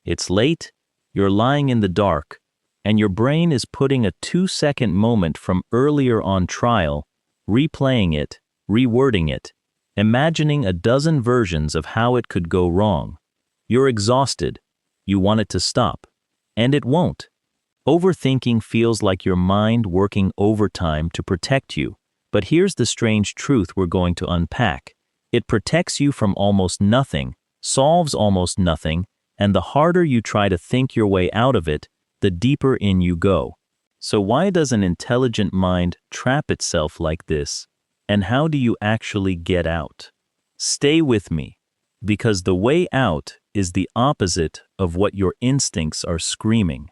It's late, you're lying in the dark, and your brain is putting a 2-second moment from earlier on trial, replaying it, rewording it, imagining a dozen versions of how it could go wrong. You're exhausted. You want it to stop. And it won't. Overthinking feels like your mind working overtime to protect you. But here's the strange truth we're going to unpack. It protects you from almost nothing, solves almost nothing, and the harder you try to think your way out of it, the deeper in you go. So why does an intelligent mind trap itself like this? And how do you actually get out? Stay with me, because the way out is the opposite of what your instincts are screaming.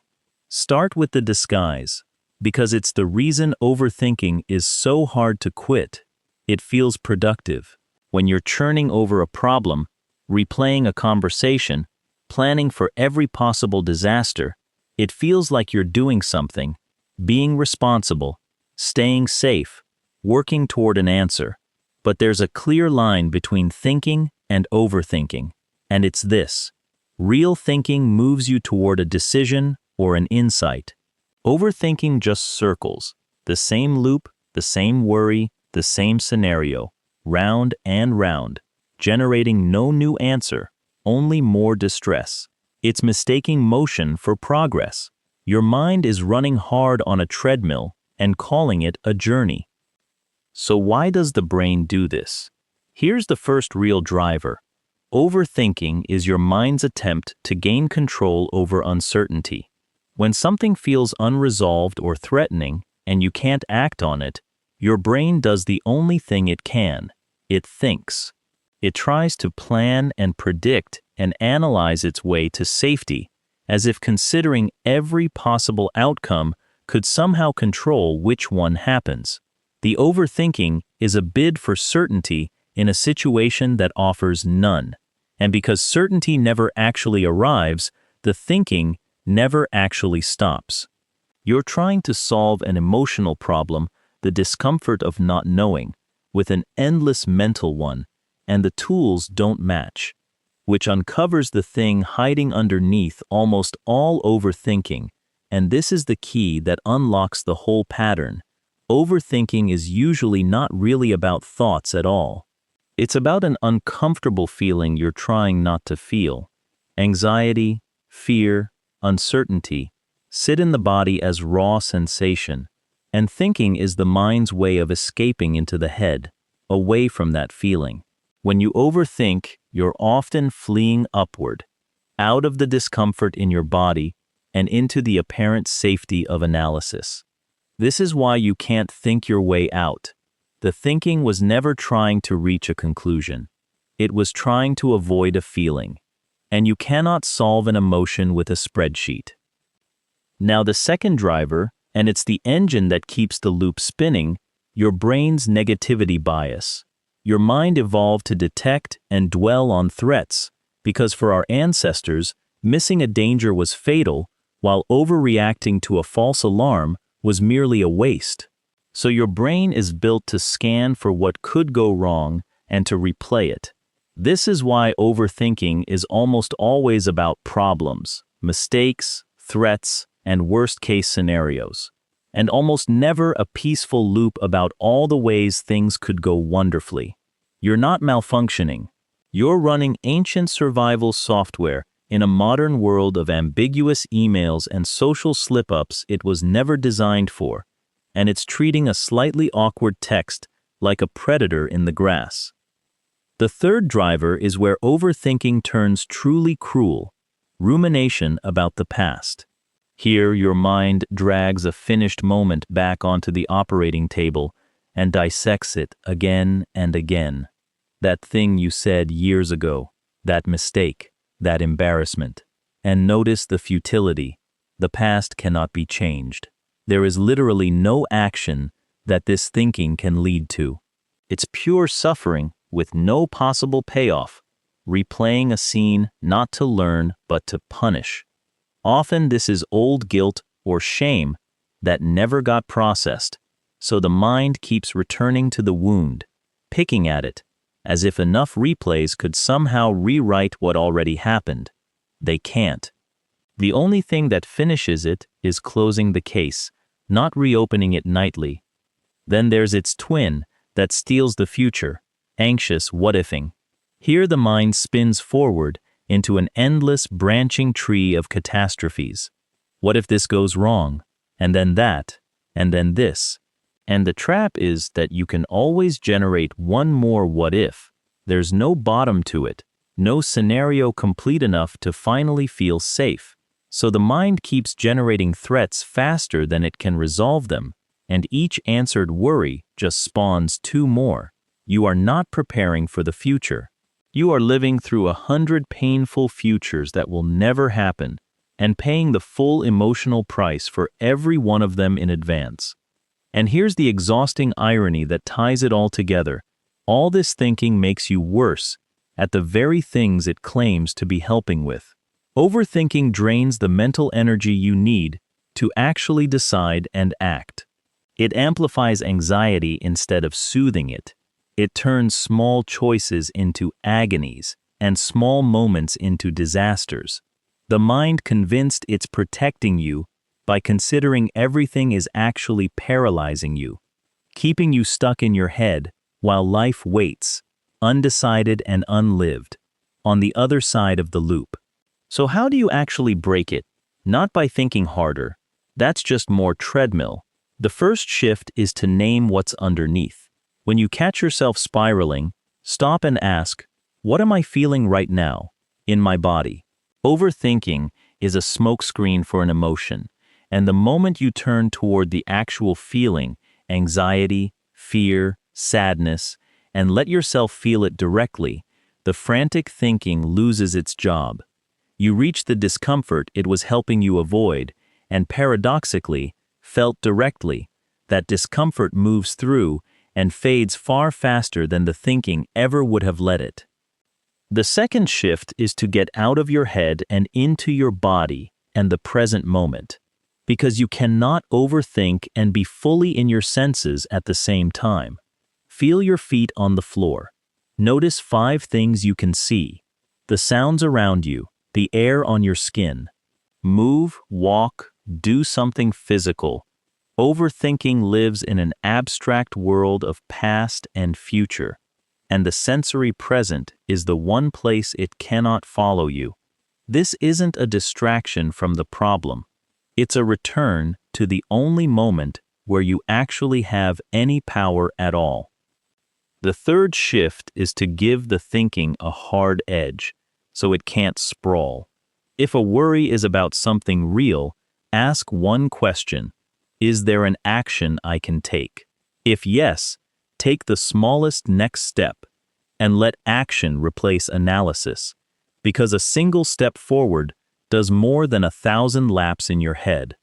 Start with the disguise, because it's the reason overthinking is so hard to quit. It feels productive. When you're churning over a problem, replaying a conversation, planning for every possible disaster, it feels like you're doing something, being responsible, staying safe, working toward an answer. But there's a clear line between thinking and overthinking, and it's this. Real thinking moves you toward a decision or an insight. Overthinking just circles, the same loop, the same worry, the same scenario, round and round, generating no new answer, only more distress. It's mistaking motion for progress. Your mind is running hard on a treadmill and calling it a journey. So why does the brain do this? Here's the first real driver. Overthinking is your mind's attempt to gain control over uncertainty. When something feels unresolved or threatening and you can't act on it, your brain does the only thing it can. It thinks. It tries to plan and predict and analyze its way to safety, as if considering every possible outcome could somehow control which one happens. The overthinking is a bid for certainty in a situation that offers none. And because certainty never actually arrives, the thinking never actually stops. You're trying to solve an emotional problem, the discomfort of not knowing, with an endless mental one, and the tools don't match, which uncovers the thing hiding underneath almost all overthinking, and this is the key that unlocks the whole pattern. Overthinking is usually not really about thoughts at all. It's about an uncomfortable feeling you're trying not to feel. Anxiety, fear, uncertainty sit in the body as raw sensation, and thinking is the mind's way of escaping into the head, away from that feeling. When you overthink, you're often fleeing upward, out of the discomfort in your body and into the apparent safety of analysis. This is why you can't think your way out. The thinking was never trying to reach a conclusion. It was trying to avoid a feeling. And you cannot solve an emotion with a spreadsheet. Now the second driver, and it's the engine that keeps the loop spinning, your brain's negativity bias. Your mind evolved to detect and dwell on threats, because for our ancestors, missing a danger was fatal, while overreacting to a false alarm was merely a waste. So your brain is built to scan for what could go wrong and to replay it. This is why overthinking is almost always about problems, mistakes, threats, and worst-case scenarios, and almost never a peaceful loop about all the ways things could go wonderfully. You're not malfunctioning. You're running ancient survival software in a modern world of ambiguous emails and social slip-ups it was never designed for, and it's treating a slightly awkward text like a predator in the grass. The third driver is where overthinking turns truly cruel, rumination about the past. Here your mind drags a finished moment back onto the operating table and dissects it again and again. That thing you said years ago, that mistake, that embarrassment. And notice the futility. The past cannot be changed. There is literally no action that this thinking can lead to. It's pure suffering with no possible payoff, replaying a scene not to learn but to punish. Often this is old guilt or shame that never got processed, so the mind keeps returning to the wound, picking at it, as if enough replays could somehow rewrite what already happened. They can't. The only thing that finishes it is closing the case, not reopening it nightly. Then there's its twin that steals the future, anxious what-iffing. Here the mind spins forward into an endless branching tree of catastrophes. What if this goes wrong? And then that, and then this. And the trap is that you can always generate one more what if. There's no bottom to it, no scenario complete enough to finally feel safe. So the mind keeps generating threats faster than it can resolve them, and each answered worry just spawns two more. You are not preparing for the future. You are living through 100 painful futures that will never happen, and paying the full emotional price for every one of them in advance. And here's the exhausting irony that ties it all together. All this thinking makes you worse at the very things it claims to be helping with. Overthinking drains the mental energy you need to actually decide and act. It amplifies anxiety instead of soothing it. It turns small choices into agonies and small moments into disasters. The mind, convinced it's protecting you by considering everything, is actually paralyzing you, keeping you stuck in your head while life waits, undecided and unlived, on the other side of the loop. So how do you actually break it? Not by thinking harder. That's just more treadmill. The first shift is to name what's underneath. When you catch yourself spiraling, stop and ask, what am I feeling right now, in my body? Overthinking is a smokescreen for an emotion, and the moment you turn toward the actual feeling, anxiety, fear, sadness, and let yourself feel it directly, the frantic thinking loses its job. You reach the discomfort it was helping you avoid, and paradoxically, felt directly, that discomfort moves through and fades far faster than the thinking ever would have let it. The second shift is to get out of your head and into your body and the present moment, because you cannot overthink and be fully in your senses at the same time. Feel your feet on the floor. Notice 5 things you can see: the sounds around you, the air on your skin. Move, walk, do something physical. Overthinking lives in an abstract world of past and future, and the sensory present is the one place it cannot follow you. This isn't a distraction from the problem. It's a return to the only moment where you actually have any power at all. The third shift is to give the thinking a hard edge, so it can't sprawl. If a worry is about something real, ask one question: is there an action I can take? If yes, take the smallest next step, and let action replace analysis, because a single step forward does more than 1,000 laps in your head.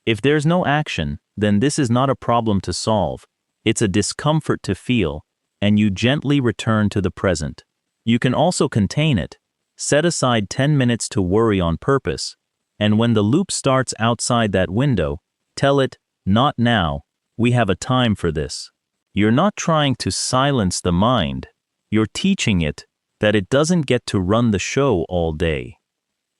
If there's no action, then this is not a problem to solve. It's a discomfort to feel, and you gently return to the present. You can also contain it. Set aside 10 minutes to worry on purpose, and when the loop starts outside that window, tell it, not now, we have a time for this. You're not trying to silence the mind. You're teaching it that it doesn't get to run the show all day.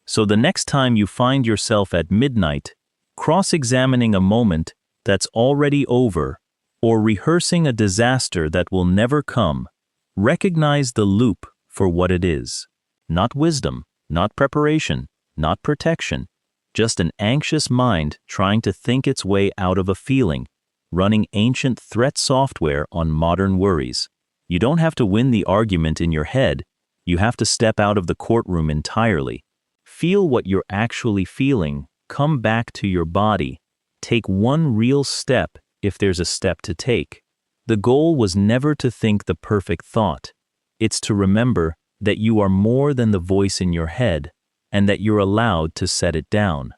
So the next time you find yourself at midnight, cross-examining a moment that's already over, or rehearsing a disaster that will never come, recognize the loop for what it is. Not wisdom, not preparation, not protection, just an anxious mind trying to think its way out of a feeling, running ancient threat software on modern worries. You don't have to win the argument in your head. You have to step out of the courtroom entirely. Feel what you're actually feeling, come back to your body, take one real step if there's a step to take. The goal was never to think the perfect thought. It's to remember that you are more than the voice in your head, and that you're allowed to set it down.